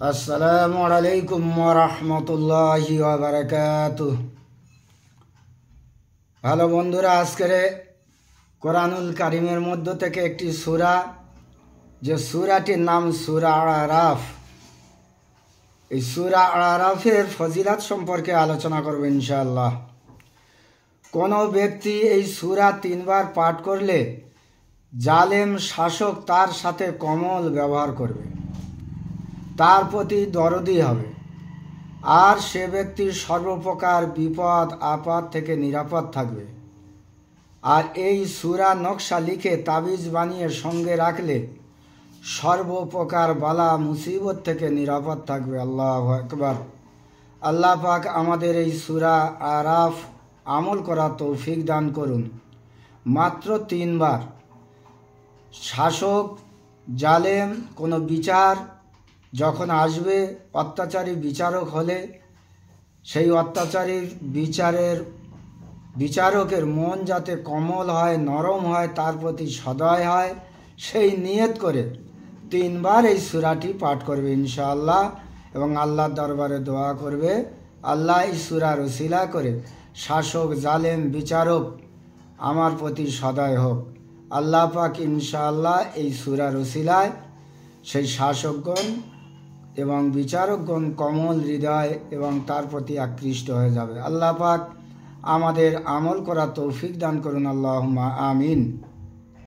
আসসালামু আলাইকুম ওয়া রাহমাতুল্লাহি ওয়া বারাকাতুহু। ভালো বন্ধুরা, আজকের কোরআনুল কারীমের মধ্য থেকে একটি সূরা, যে সূরাটির নাম সূরা আরাফ। এই সূরা আরাফের ফজিলত সম্পর্কে আলোচনা করব ইনশাআল্লাহ। কোনো ব্যক্তি এই সূরা 3 বার পাঠ করলে জালেম শাসক তার সাথে কোমল ব্যবহার করবে, তার প্রতি দরদি হবে, আর সে ব্যক্তির সর্বপ্রকার বিপদ আপদ থেকে নিরাপদ থাকবে। আর এই সূরা নকশা লিখে তাবিজ বানিয়ে সঙ্গে রাখলে সর্বপ্রকার বালা মুসিবত থেকে নিরাপদ থাকবে। আল্লাহু আকবার। আল্লাহ পাক আমাদের এই সূরা আরাফ আমল করা তৌফিক দান করুন। মাত্র 3 বার শাসক জালেম কোনো বিচার যখন আসবে, অত্যাচারী বিচারক হলে সেই অত্যাচারীর বিচারকের মন যাতে কোমল হয়, নরম হয়, তার প্রতি সদয় হয়, সেই নিয়ত করে 3 বার এই সূরাটি পাঠ করবে ইনশাআল্লাহ, এবং আল্লাহর দরবারে দোয়া করবে আল্লাহ এই সূরার ওসিলা করে শাসক জালেম বিচারক আমার প্রতি সদয় হোক। আল্লাহ পাক ইনশাআল্লাহ এই সূরার ওসিলায় সেই শাসকগণ এবং বিচারকগণ কোমল হৃদয় এবং তার প্রতি আকৃষ্ট হয়ে যাবে। আল্লাহ পাক আমাদের আমল করা তৌফিক দান করুন। আল্লাহুম্মা আমিন।